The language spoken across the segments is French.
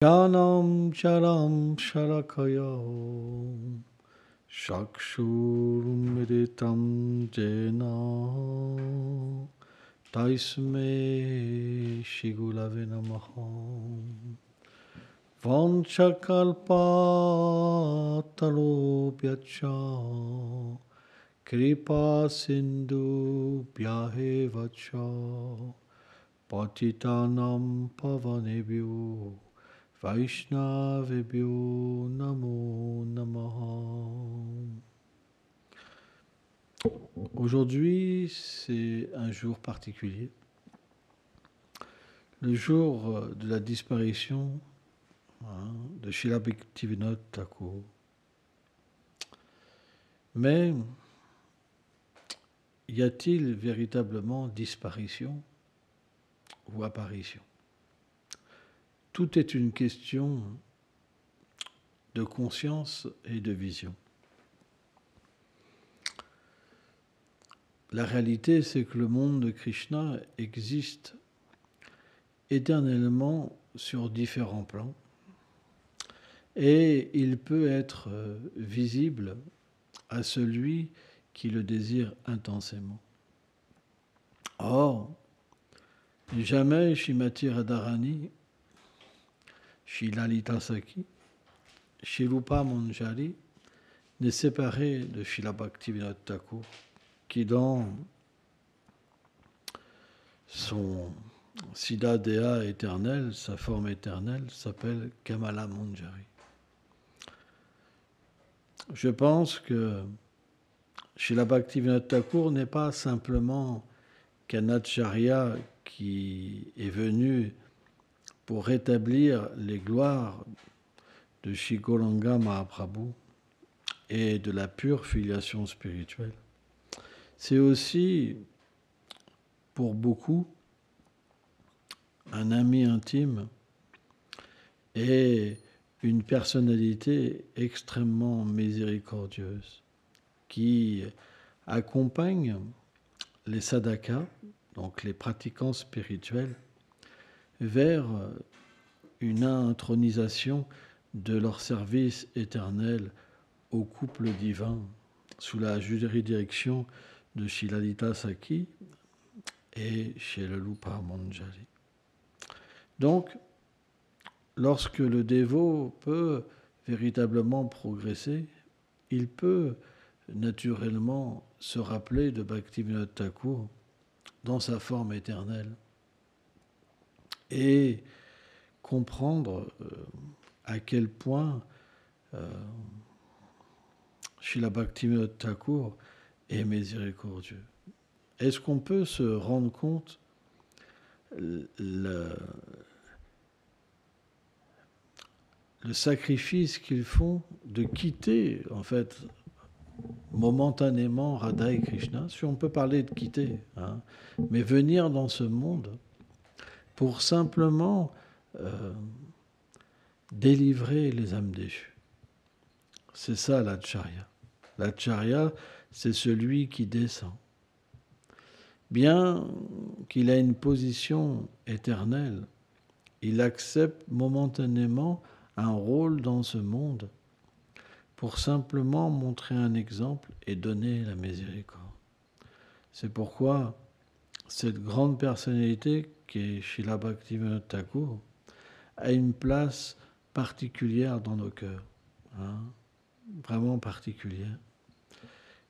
Jnanam charam sharakaya chakshurmritam jena taisme shigulave namaha vanchakalpatarubhyacha kripa sindhu bhyahevacha patitanam pavanebhyo Vaishnavebhyo Namo Namaha. Aujourd'hui, c'est un jour particulier, le jour de la disparition de Srila Bhaktivinoda Thakur. Mais y a-t-il véritablement disparition ou apparition? Tout est une question de conscience et de vision. La réalité, c'est que le monde de Krishna existe éternellement sur différents plans et il peut être visible à celui qui le désire intensément. Or, jamais Srimati Radharani, Shri Lalita Sakhi, Shri Rupa Manjari n'est séparé de Srila Bhaktivinoda Thakur, qui dans son Siddha Deha éternel, sa forme éternelle, s'appelle Kamala Manjari. Je pense que Srila Bhaktivinoda Thakur n'est pas simplement qu'un acharya qui est venu pour rétablir les gloires de Shri Gauranga Mahaprabhu et de la pure filiation spirituelle. C'est aussi, pour beaucoup, un ami intime et une personnalité extrêmement miséricordieuse qui accompagne les sadhakas, donc les pratiquants spirituels, vers une intronisation de leur service éternel au couple divin sous la juridiction de Shri Lalita Sakhi et Shri Rupa Manjari. Donc, lorsque le dévot peut véritablement progresser, il peut naturellement se rappeler de Bhaktivinoda Thakur dans sa forme éternelle et comprendre à quel point Srila Bhaktivinoda Thakur est miséricordieux. Est-ce qu'on peut se rendre compte le sacrifice qu'ils font de quitter, en fait, momentanément Radha et Krishna, si on peut parler de quitter, mais venir dans ce monde pour simplement délivrer les âmes déchues. C'est ça l'acharya. L'acharya, c'est celui qui descend. Bien qu'il ait une position éternelle, il accepte momentanément un rôle dans ce monde pour simplement montrer un exemple et donner la miséricorde. C'est pourquoi cette grande personnalité qui est Srila Bhaktivinoda Thakur a une place particulière dans nos cœurs, vraiment particulière.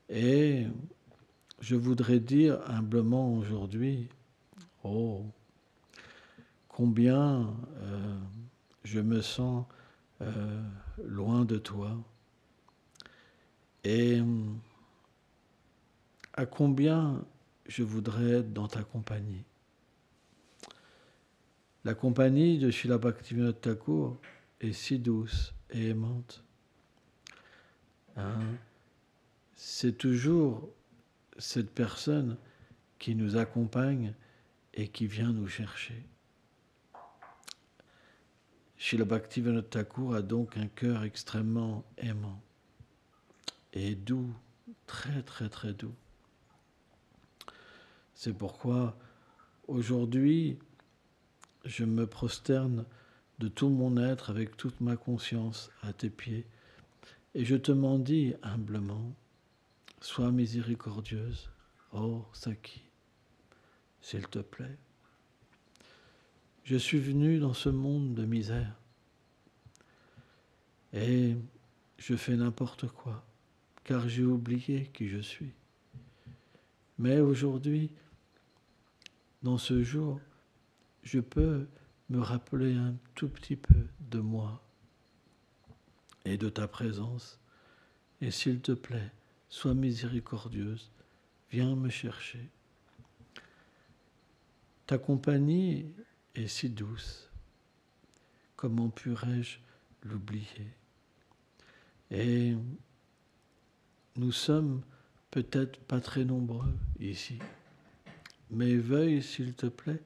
Et je voudrais dire humblement aujourd'hui, combien je me sens loin de toi et à combien je voudrais être dans ta compagnie. La compagnie de Srila Bhaktivinoda Thakur est si douce et aimante. C'est toujours cette personne qui nous accompagne et qui vient nous chercher. Srila Bhaktivinoda Thakur a donc un cœur extrêmement aimant et doux, très très très doux. C'est pourquoi aujourd'hui, je me prosterne de tout mon être, avec toute ma conscience, à tes pieds. Et je te mendie humblement, sois miséricordieuse, ô Saki, s'il te plaît. Je suis venu dans ce monde de misère et je fais n'importe quoi, car j'ai oublié qui je suis. Mais aujourd'hui, dans ce jour, je peux me rappeler un tout petit peu de moi et de ta présence. Et s'il te plaît, sois miséricordieuse, viens me chercher. Ta compagnie est si douce, comment pourrais-je l'oublier? Et nous sommes peut-être pas très nombreux ici, mais veuille, s'il te plaît,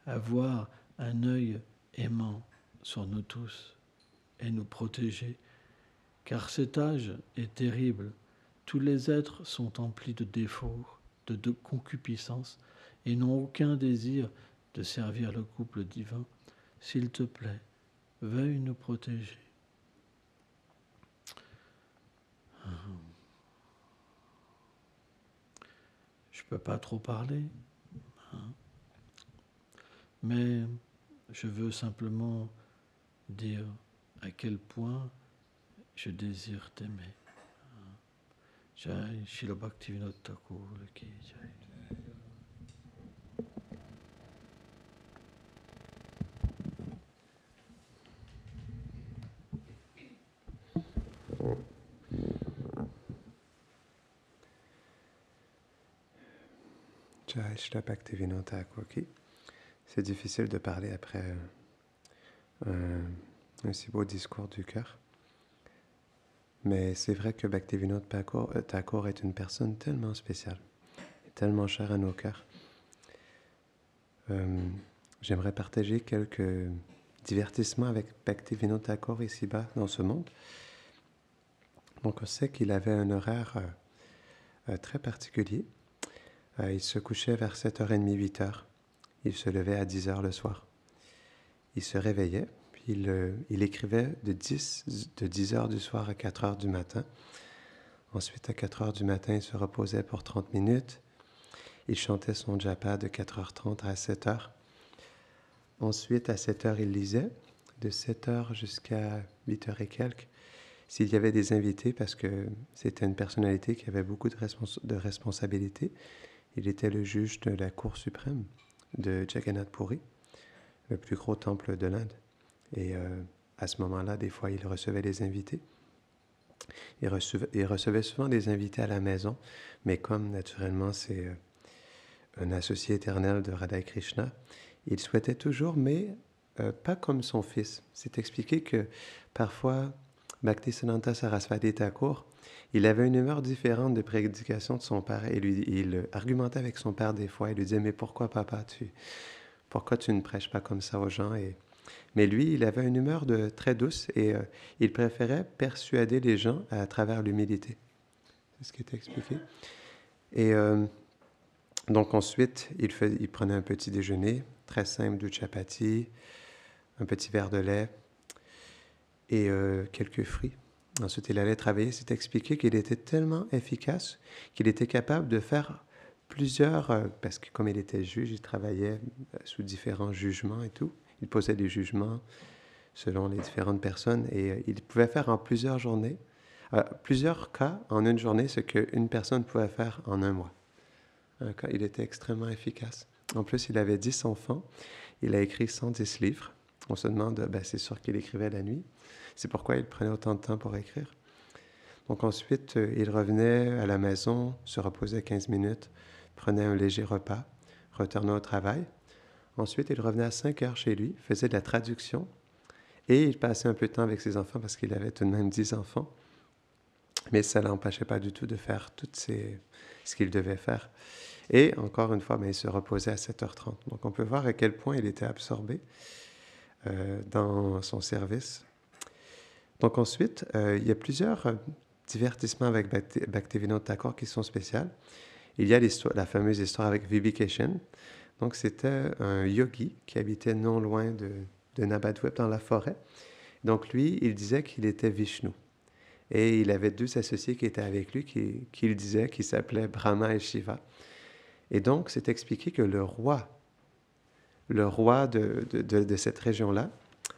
avoir un œil aimant sur nous tous et nous protéger, car cet âge est terrible. Tous les êtres sont emplis de défauts, de concupiscence, et n'ont aucun désir de servir le couple divin. S'il te plaît, veuille nous protéger. Je ne peux pas trop parler, mais je veux simplement dire à quel point je désire t'aimer. Jai Srila Bhaktivinoda Thakur ki jai. Jai Srila Bhaktivinoda Thakur ki. C'est difficile de parler après un si beau discours du cœur. Mais c'est vrai que Bhaktivinoda Thakur est une personne tellement spéciale, tellement chère à nos cœurs. J'aimerais partager quelques divertissements avec Bhaktivinoda Thakur ici-bas dans ce monde. Donc on sait qu'il avait un horaire très particulier. Il se couchait vers 7h30, 8h. Il se levait à 10h le soir. Il se réveillait, puis il écrivait de 10h du soir à 4h du matin. Ensuite, à 4h du matin, il se reposait pour 30 minutes. Il chantait son japa de 4h30 à 7h. Ensuite, à 7h, il lisait, de 7h jusqu'à 8h et quelques, s'il y avait des invités, parce que c'était une personnalité qui avait beaucoup de responsabilités. Il était le juge de la Cour suprême de Jagannath Puri, le plus gros temple de l'Inde. Et à ce moment-là, des fois, il recevait des invités. Il recevait souvent des invités à la maison, mais comme naturellement c'est un associé éternel de Radha Krishna, il souhaitait toujours, mais pas comme son fils. C'est expliqué que parfois, Bhaktisiddhanta Sarasvati Thakur, il avait une humeur différente de prédication de son père et il argumentait avec son père des fois. Il lui disait « Mais pourquoi papa, pourquoi tu ne prêches pas comme ça aux gens ?» Mais lui, il avait une humeur très douce et il préférait persuader les gens à travers l'humilité. C'est ce qui est expliqué. Et donc ensuite, il prenait un petit déjeuner très simple, du chapati, un petit verre de lait et quelques fruits. Ensuite, il allait travailler. C'est expliqué qu'il était tellement efficace qu'il était capable de faire plusieurs, parce que comme il était juge, il travaillait sous différents jugements et tout. Il posait des jugements selon les différentes personnes et il pouvait faire en plusieurs journées, plusieurs cas en une journée, ce qu'une personne pouvait faire en un mois. Il était extrêmement efficace. En plus, il avait 10 enfants. Il a écrit 110 livres. On se demande, c'est sûr qu'il écrivait la nuit. C'est pourquoi il prenait autant de temps pour écrire. Donc ensuite, il revenait à la maison, se reposait 15 minutes, prenait un léger repas, retournait au travail. Ensuite, il revenait à 5 heures chez lui, faisait de la traduction et il passait un peu de temps avec ses enfants parce qu'il avait tout de même 10 enfants. Mais ça ne l'empêchait pas du tout de faire ce qu'il devait faire. Et encore une fois, il se reposait à 7h30. Donc on peut voir à quel point il était absorbé dans son service. Donc ensuite, il y a plusieurs divertissements avec Bhaktivinoda Thakur qui sont spéciaux. Il y a la fameuse histoire avec Vibhikeshan. Donc c'était un yogi qui habitait non loin de Navadvip dans la forêt. Donc lui, il disait qu'il était Vishnu. Et il avait 2 associés qui étaient avec lui, qui disaient qu'ils s'appelaient Brahma et Shiva. Et donc, c'est expliqué que le roi de cette région-là,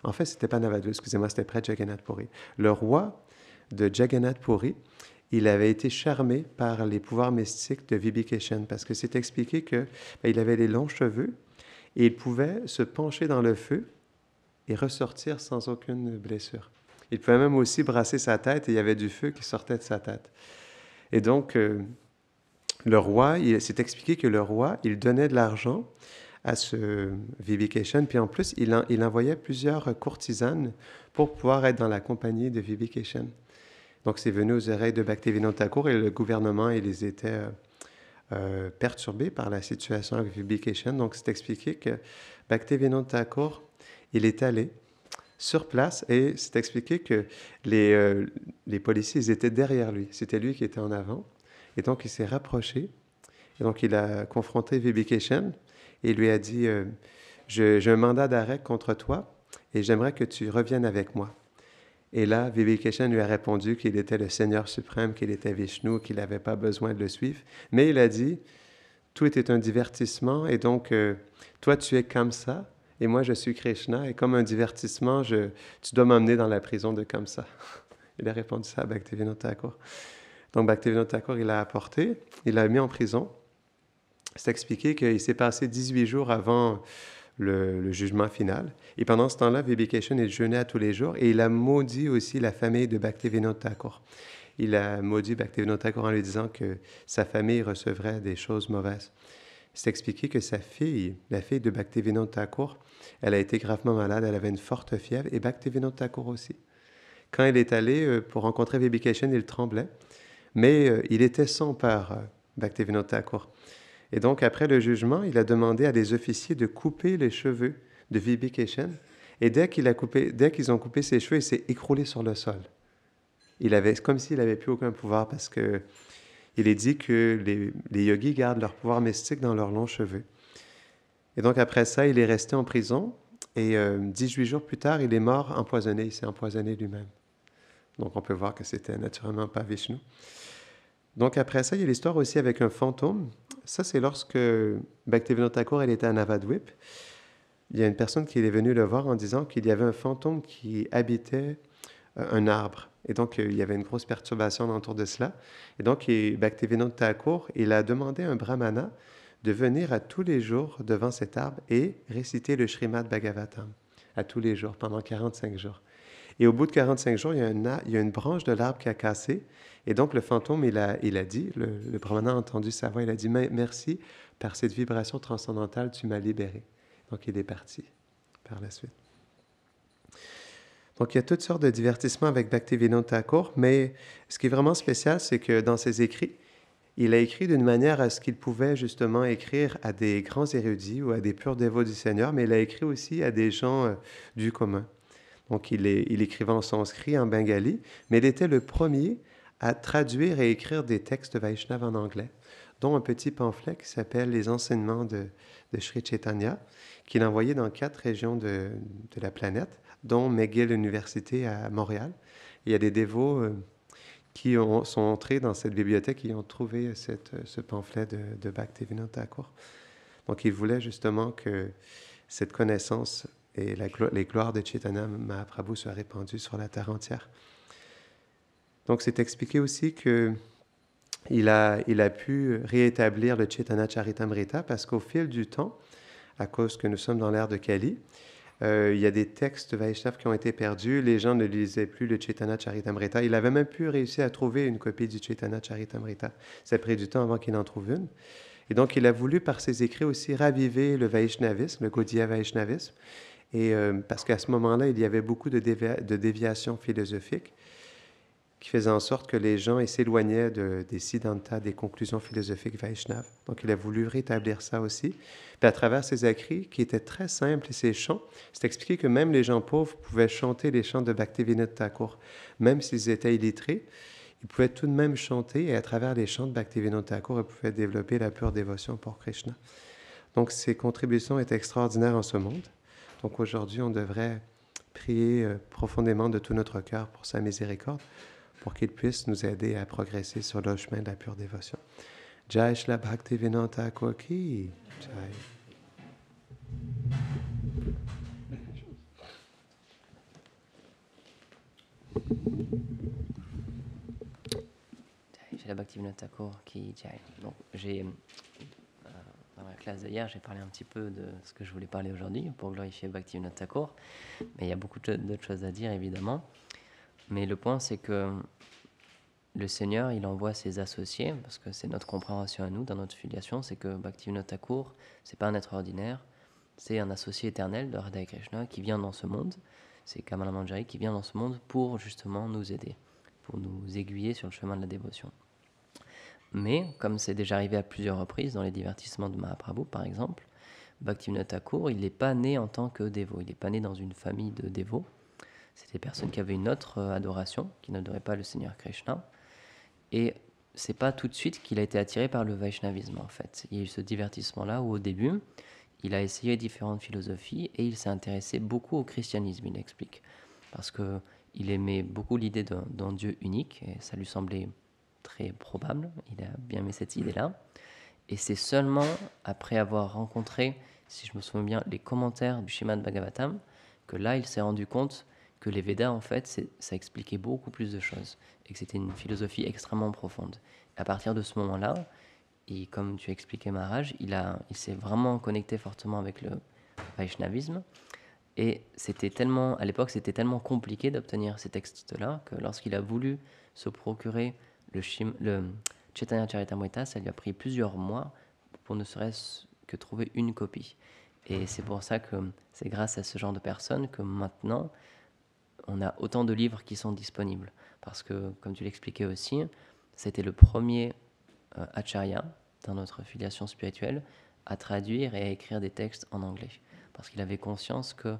en fait, c'était pas Navadvip, excusez-moi, c'était près de Jagannath Puri. Le roi de Jagannath Puri, il avait été charmé par les pouvoirs mystiques de Vibhishana, parce que c'est expliqué que il avait les longs cheveux et il pouvait se pencher dans le feu et ressortir sans aucune blessure. Il pouvait même aussi brasser sa tête et il y avait du feu qui sortait de sa tête. Et donc, le roi, c'est expliqué que le roi, il donnait de l'argent à ce Vibhishana, puis en plus, il envoyait plusieurs courtisanes pour pouvoir être dans la compagnie de Vibhishana. Donc, c'est venu aux oreilles de Bhaktivinoda Thakur et le gouvernement, ils étaient perturbés par la situation avec Vibhishana. Donc, c'est expliqué que Bhaktivinoda Thakur, il est allé sur place et c'est expliqué que les policiers, ils étaient derrière lui. C'était lui qui était en avant. Et donc, il s'est rapproché. Et donc, il a confronté Vibhishana et il lui a dit j'ai un mandat d'arrêt contre toi et j'aimerais que tu reviennes avec moi. Et là, Vibhishana lui a répondu qu'il était le Seigneur suprême, qu'il était Vishnu, qu'il n'avait pas besoin de le suivre. Mais il a dit tout était un divertissement et donc, toi, tu es Kamsa et moi, je suis Krishna. Et comme un divertissement, tu dois m'emmener dans la prison de Kamsa. Il a répondu ça à Bhaktivinoda Thakur. Donc, Bhaktivinoda Thakur, il l'a apporté, il l'a mis en prison. C'est expliqué qu'il s'est passé 18 jours avant le jugement final. Et pendant ce temps-là, Vibhishana, il jeûnait à tous les jours et il a maudit aussi la famille de Bhaktivinoda Thakur. Il a maudit Bhaktivinoda Thakur en lui disant que sa famille recevrait des choses mauvaises. C'est expliqué que sa fille, la fille de Bhaktivinoda Thakur, elle a été gravement malade, elle avait une forte fièvre, et Bhaktivinoda Thakur aussi. Quand il est allé pour rencontrer Vibhishana, il tremblait, mais il était son père, Bhaktivinoda Thakur. Et donc, après le jugement, il a demandé à des officiers de couper les cheveux de Vibhishana, et dès qu'ils ont coupé ses cheveux, il s'est écroulé sur le sol. C'est comme s'il n'avait plus aucun pouvoir, parce que il est dit que les yogis gardent leur pouvoir mystique dans leurs longs cheveux. Et donc, après ça, il est resté en prison. Et 18 jours plus tard, il est mort empoisonné. Il s'est empoisonné lui-même. Donc, on peut voir que c'était naturellement pas Vishnu. Donc, après ça, il y a l'histoire aussi avec un fantôme. Ça, c'est lorsque Bhaktivinoda Thakur, elle était à Navadvip. Il y a une personne qui est venue le voir en disant qu'il y avait un fantôme qui habitait un arbre. Et donc, il y avait une grosse perturbation autour de cela. Et donc, Bhaktivinoda Thakur, il a demandé à un brahmana de venir à tous les jours devant cet arbre et réciter le Srimad Bhagavatam à tous les jours, pendant 45 jours. Et au bout de 45 jours, il y a une branche de l'arbre qui a cassé. Et donc, le fantôme, il a dit, le brahmana a entendu sa voix, il a dit « Merci, par cette vibration transcendantale, tu m'as libéré. » Donc, il est parti par la suite. Donc, il y a toutes sortes de divertissements avec Bhaktivinoda Thakur, mais ce qui est vraiment spécial, c'est que dans ses écrits, il a écrit d'une manière à ce qu'il pouvait justement écrire à des grands érudits ou à des purs dévots du Seigneur, mais il a écrit aussi à des gens du commun. Donc, il écrivait en sanskrit, en bengali, mais il était le premier à traduire et écrire des textes Vaishnav en anglais, dont un petit pamphlet qui s'appelle « Les enseignements de Sri Chaitanya », qu'il a envoyé dans 4 régions de la planète, dont McGill Université à Montréal. Il y a des dévots qui sont entrés dans cette bibliothèque et ont trouvé ce pamphlet de Bhaktivinoda Thakur. Donc, il voulait justement que cette connaissance et les gloires de Chaitanya Mahaprabhu soient répandues sur la terre entière. Donc, c'est expliqué aussi qu'il a pu réétablir le Chaitanya Charitamrita parce qu'au fil du temps, à cause que nous sommes dans l'ère de Kali, il y a des textes Vaishnav qui ont été perdus. Les gens ne lisaient plus le Chaitanya Charitamrita. Il avait même pu réussir à trouver une copie du Chaitanya Charitamrita. Ça a pris du temps avant qu'il en trouve une. Et donc, il a voulu, par ses écrits aussi, raviver le Vaishnavisme, le Gaudiya Vaishnavisme. Et parce qu'à ce moment-là, il y avait beaucoup de déviations philosophiques qui faisaient en sorte que les gens s'éloignaient des siddhantas, des conclusions philosophiques Vaishnav. Donc, il a voulu rétablir ça aussi. Puis à travers ses écrits, qui étaient très simples, et ses chants, c'est expliqué que même les gens pauvres pouvaient chanter les chants de Bhaktivinoda Thakur. Même s'ils étaient illettrés, ils pouvaient tout de même chanter, et à travers les chants de Bhaktivinoda Thakur, ils pouvaient développer la pure dévotion pour Krishna. Donc, ses contributions étaient extraordinaires en ce monde. Donc aujourd'hui, on devrait prier profondément de tout notre cœur pour sa miséricorde, pour qu'il puisse nous aider à progresser sur le chemin de la pure dévotion. Jai Shla Bhaktivinoda Thakur ki Jai. J'ai la Bhaktivinoda Thakur qui Jai. Donc dans la classe d'hier, j'ai parlé un petit peu de ce que je voulais parler aujourd'hui pour glorifier Bhaktivinoda Thakur, mais il y a beaucoup d'autres choses à dire évidemment. Mais le point, c'est que le Seigneur, il envoie ses associés, parce que c'est notre compréhension à nous, dans notre filiation, c'est que Bhaktivinoda Thakur, c'est pas un être ordinaire, c'est un associé éternel de Radha Krishna qui vient dans ce monde, c'est Kamala Manjari qui vient dans ce monde pour justement nous aider, pour nous aiguiller sur le chemin de la dévotion. Mais, comme c'est déjà arrivé à plusieurs reprises dans les divertissements de Mahaprabhu, par exemple, Bhaktivinoda Thakur, il n'est pas né en tant que dévot, il n'est pas né dans une famille de dévots. C'est des personnes qui avaient une autre adoration, qui n'adoraient pas le Seigneur Krishna. Et c'est pas tout de suite qu'il a été attiré par le Vaishnavisme, en fait. Il y a eu ce divertissement-là où, au début, il a essayé différentes philosophies et il s'est intéressé beaucoup au christianisme, il explique. Parce qu'il aimait beaucoup l'idée d'un Dieu unique, et ça lui semblait très probable, il a bien aimé cette idée-là. Et c'est seulement après avoir rencontré, si je me souviens bien, les commentaires du Srimad Bhagavatam, que là, il s'est rendu compte que les Védas, en fait, ça expliquait beaucoup plus de choses, et que c'était une philosophie extrêmement profonde. Et à partir de ce moment-là, et comme tu expliquais Maharaj, il s'est vraiment connecté fortement avec le Vaishnavisme, et à l'époque, c'était tellement compliqué d'obtenir ces textes-là, que lorsqu'il a voulu se procurer le Chaitanya Charitamrita, ça lui a pris plusieurs mois pour ne serait-ce que trouver une copie. Et c'est pour ça que c'est grâce à ce genre de personnes que maintenant, on a autant de livres qui sont disponibles. Parce que, comme tu l'expliquais aussi, c'était le premier acharya dans notre filiation spirituelle à traduire et à écrire des textes en anglais. Parce qu'il avait conscience que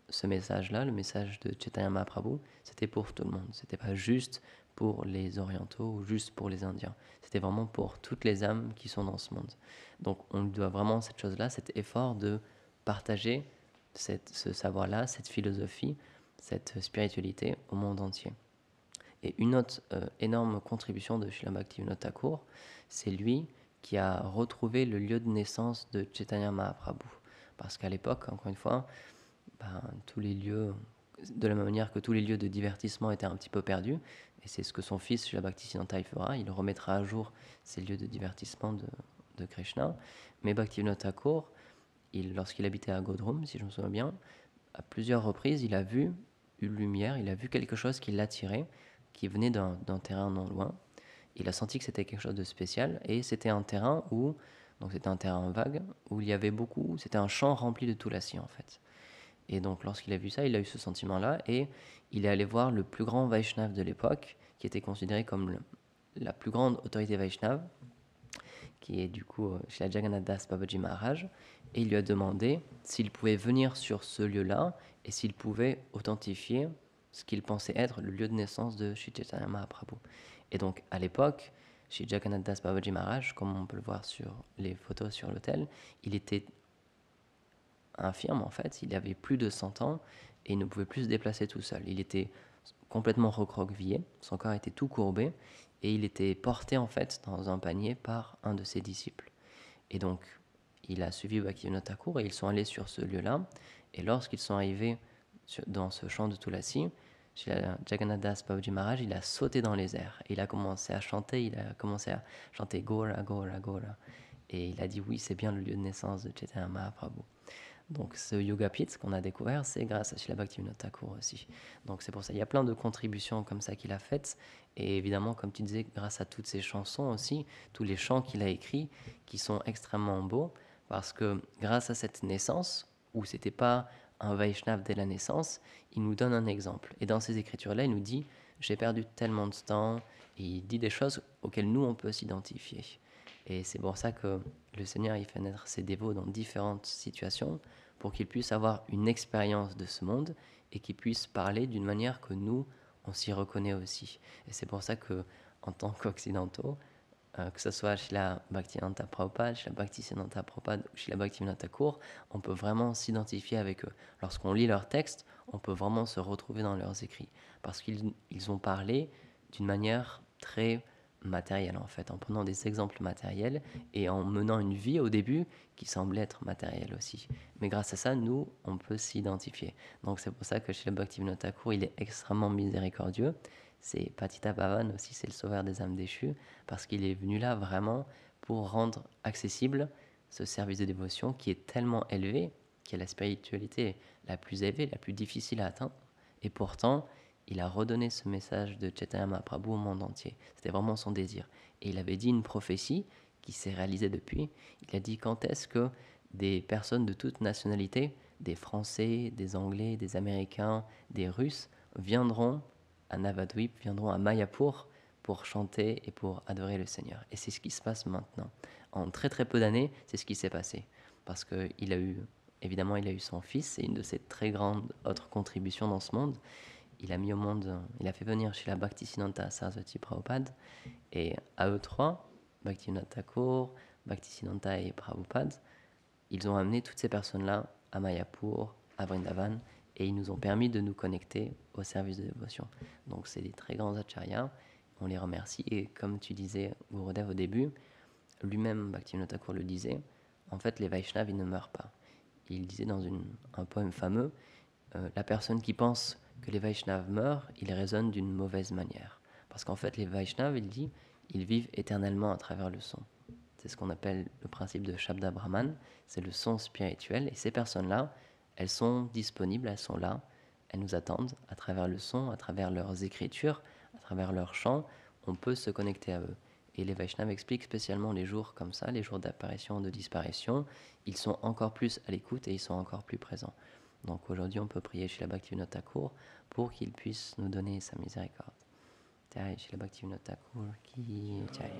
ce message-là, le message de Chaitanya Mahaprabhu, c'était pour tout le monde. C'était pas juste pour les orientaux ou juste pour les indiens. C'était vraiment pour toutes les âmes qui sont dans ce monde. Donc on lui doit vraiment cette chose-là, cet effort de partager ce savoir-là, cette philosophie, cette spiritualité au monde entier. Et une autre énorme contribution de Srila Bhaktivinoda Thakur, c'est lui qui a retrouvé le lieu de naissance de Chaitanya Mahaprabhu. Parce qu'à l'époque, encore une fois, tous les lieux, de la même manière que tous les lieux de divertissement étaient un petit peu perdus, et c'est ce que son fils, Srila Bhaktisiddhanta, il fera, il remettra à jour ces lieux de divertissement de Krishna. Mais Bhaktivinoda Thakur, lorsqu'il habitait à Godrum, si je me souviens bien, à plusieurs reprises, il a vu une lumière, il a vu quelque chose qui l'attirait, qui venait d'un terrain non loin. Il a senti que c'était quelque chose de spécial, et c'était un terrain donc c'était un terrain vague, où il y avait c'était un champ rempli de tulasi en fait. Et donc lorsqu'il a vu ça, il a eu ce sentiment-là, et il est allé voir le plus grand Vaishnav de l'époque, qui était considéré comme la plus grande autorité Vaishnave, qui est du coup Srila Jagannath Das Babaji Maharaj, et il lui a demandé s'il pouvait venir sur ce lieu-là, et s'il pouvait authentifier ce qu'il pensait être le lieu de naissance de Sri Chaitanya Mahaprabhu. Et donc à l'époque, Sri Jagannath Das Babaji Maharaj, comme on peut le voir sur les photos sur l'autel, il était infirme en fait, il avait plus de 100 ans et il ne pouvait plus se déplacer tout seul. Il était complètement recroquevillé, son corps était tout courbé et il était porté en fait dans un panier par un de ses disciples. Et donc il a suivi Bhaktivinoda Thakur et ils sont allés sur ce lieu-là, et lorsqu'ils sont arrivés dans ce champ de Tulasi, Jagannath Das Babaji Maharaj, il a sauté dans les airs, il a commencé à chanter, Gora, Gora, Gora, et il a dit oui, c'est bien le lieu de naissance de Chaitanya Mahaprabhu. Donc ce Yoga Pit qu'on a découvert, c'est grâce à Srila Bhaktivinoda Thakur aussi. Donc c'est pour ça, il y a plein de contributions comme ça qu'il a faites, et évidemment, comme tu disais, grâce à toutes ces chansons aussi, tous les chants qu'il a écrits, qui sont extrêmement beaux, parce que grâce à cette naissance, où c'était pas un Vaishnav dès la naissance, il nous donne un exemple. Et dans ces écritures-là, il nous dit « j'ai perdu tellement de temps », et il dit des choses auxquelles nous, on peut s'identifier. Et c'est pour ça que le Seigneur, il fait naître ses dévots dans différentes situations pour qu'ils puissent avoir une expérience de ce monde et qu'ils puissent parler d'une manière que nous, on s'y reconnaît aussi. Et c'est pour ça que, en tant qu'occidentaux, que ce soit Srila Bhaktivedanta Prabhupada, Srila Bhaktisiddhanta Prabhupada ou Srila Bhaktivinoda Thakur, on peut vraiment s'identifier avec eux. Lorsqu'on lit leurs textes, on peut vraiment se retrouver dans leurs écrits, parce qu'ils ont parlé d'une manière très matérielle, en fait, en prenant des exemples matériels et en menant une vie au début qui semblait être matérielle aussi. Mais grâce à ça, nous, on peut s'identifier. Donc c'est pour ça que Srila Bhaktivinoda Thakur, il est extrêmement miséricordieux. C'est Patita Pavan aussi, c'est le sauveur des âmes déchues, parce qu'il est venu là vraiment pour rendre accessible ce service de dévotion qui est tellement élevé, qui est la spiritualité la plus élevée, la plus difficile à atteindre. Et pourtant, il a redonné ce message de Chaitanya Mahaprabhu au monde entier. C'était vraiment son désir. Et il avait dit une prophétie qui s'est réalisée depuis. Il a dit quand est-ce que des personnes de toute nationalité, des Français, des Anglais, des Américains, des Russes, viendront à Navadvip, viendront à Mayapur pour chanter et pour adorer le Seigneur. Et c'est ce qui se passe maintenant. En très très peu d'années, c'est ce qui s'est passé. Parce qu'il a eu, évidemment, il a eu son fils, c'est une de ses très grandes autres contributions dans ce monde. Il a mis au monde, il a fait venir Srila Bhaktisiddhanta Saraswati Prabhupada, et à eux trois, Bhaktivinoda Thakur, Bhaktisiddhanta et Prabhupada, ils ont amené toutes ces personnes-là à Mayapur, à Vrindavan, et ils nous ont permis de nous connecter au service de dévotion. Donc c'est des très grands acharyas, on les remercie, et comme tu disais, Gurudev, au début, lui-même, Bhaktivinoda Thakur le disait, en fait les Vaishnavas, ils ne meurent pas. Il disait dans un poème fameux, la personne qui pense que les Vaishnavas meurent, il raisonne d'une mauvaise manière. Parce qu'en fait, les Vaishnavas, il dit, ils vivent éternellement à travers le son. C'est ce qu'on appelle le principe de Shabda Brahman, c'est le son spirituel. Et ces personnes-là, elles sont disponibles, elles sont là, elles nous attendent à travers le son, à travers leurs écritures, à travers leurs chants, on peut se connecter à eux. Et les Vaishnavas expliquent spécialement les jours comme ça, les jours d'apparition, de disparition, ils sont encore plus à l'écoute et ils sont encore plus présents. Donc aujourd'hui, on peut prier Srila Bhaktivinoda Thakur pour qu'il puisse nous donner sa miséricorde. Jai Srila Bhaktivinoda Thakur ki jai.